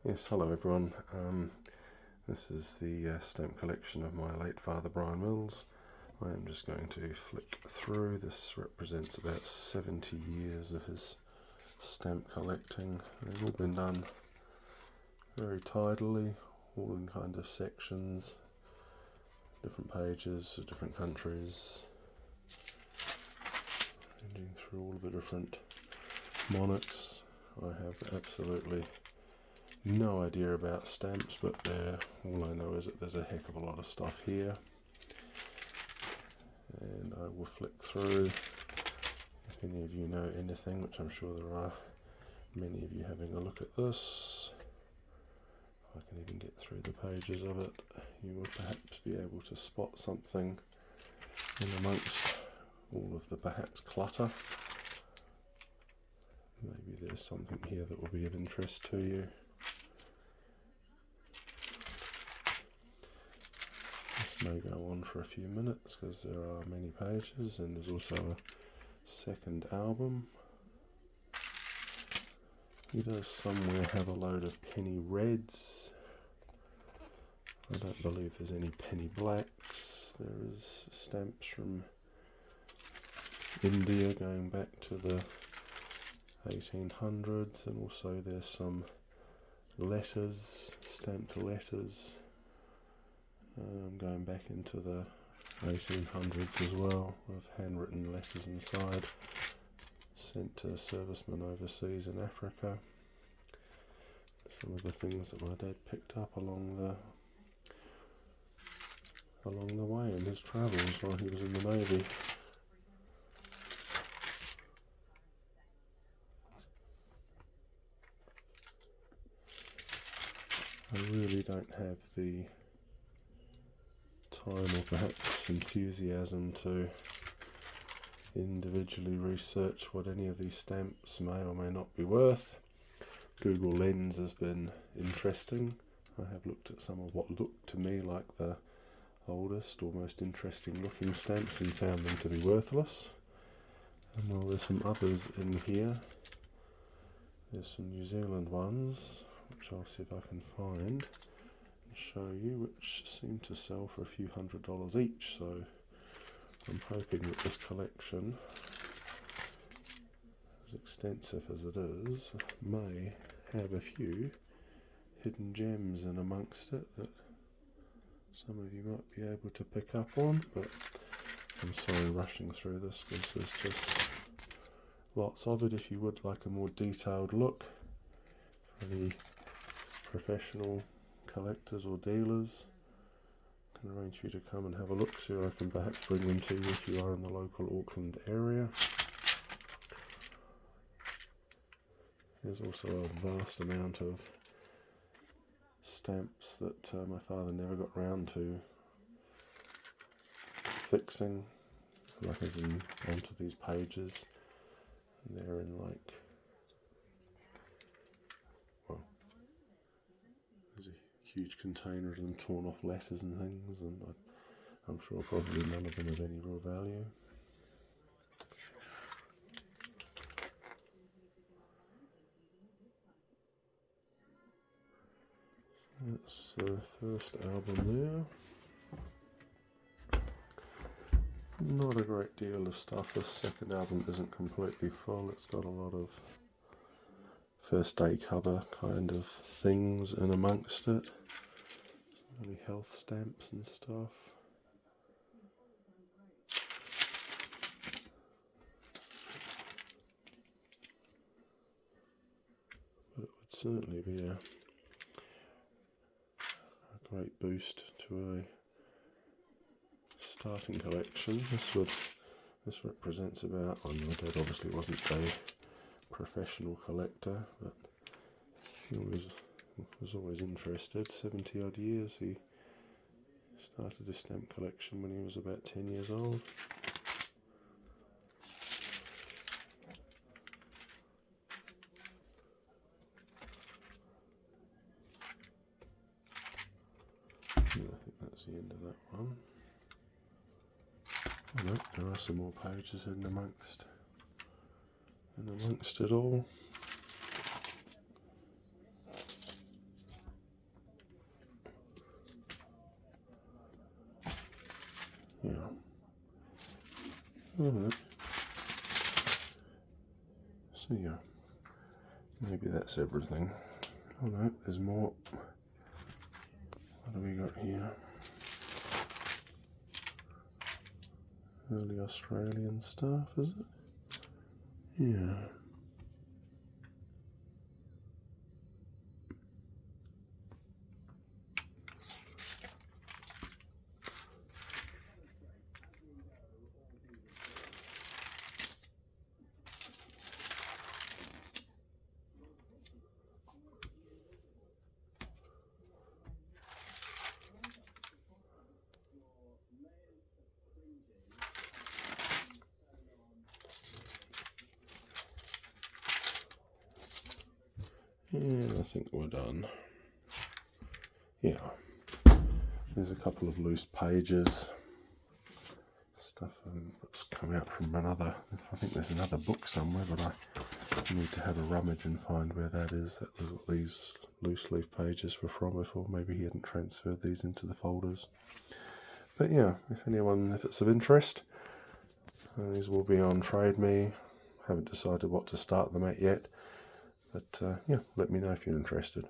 Yes, hello everyone. This is the stamp collection of my late father Dryden-Mills. I am just going to flick through. This represents about 70 years of his stamp collecting. They've all been done very tidily, all in kind of sections, different pages of different countries, ranging through all the different monarchs. I have absolutely no idea about stamps, but all I know is that there's a heck of a lot of stuff here, and I will flick through. If any of you know anything, which I'm sure there are many of you having a look at this, if I can even get through the pages of it, you will perhaps be able to spot something in amongst all of the perhaps clutter. Maybe there's something here that will be of interest to you. This may go on for a few minutes because there are many pages, and there's also a second album. He does somewhere have a load of penny reds. I don't believe there's any penny blacks. There is stamps from India going back to the 1800s, and also there's some letters, stamped letters, going back into the 1800s as well, with handwritten letters inside, sent to servicemen overseas in Africa. Some of the things that my dad picked up along the way in his travels while he was in the Navy. I really don't have the time or perhaps enthusiasm to individually research what any of these stamps may or may not be worth. Google Lens has been interesting. I have looked at some of what looked to me like the oldest or most interesting looking stamps and found them to be worthless. And while there's some others in here, there's some New Zealand ones, which I'll see if I can find and show you, which seem to sell for a few $100s each. So I'm hoping that this collection, as extensive as it is, may have a few hidden gems in amongst it that some of you might be able to pick up on. But I'm sorry rushing through this. This is just lots of it. If you would like a more detailed look for the professional collectors or dealers, I can arrange for you to come and have a look, so I can perhaps bring them to you if you are in the local Auckland area. There's also a vast amount of stamps that my father never got round to fixing, like as in onto these pages. And they're in like, well, there's a huge container of them torn off letters and things, and I'm sure probably none of them of any real value. That's the first album there. Not a great deal of stuff. This second album isn't completely full. It's got a lot of first day cover kind of things in amongst it. Some really health stamps and stuff. But it would certainly be a great boost to a starting collection. This represents about, my dad obviously wasn't a professional collector, but he was always interested. 70 odd years. He started his stamp collection when he was about 10 years old. Yeah, I think that's the end of that one. Oh no, there are some more pages in amongst it all. Alright. So yeah, maybe that's everything. Oh no, there's more. What do we got here? Early Australian stuff, is it? Yeah. And I think we're done. Yeah. There's a couple of loose pages. Stuff that's come out from another. I think there's another book somewhere, but I need to have a rummage and find where that is. That was what these loose leaf pages were from before. Maybe he hadn't transferred these into the folders. But yeah, if it's of interest, these will be on Trade Me. Haven't decided what to start them at yet. But yeah, let me know if you're interested.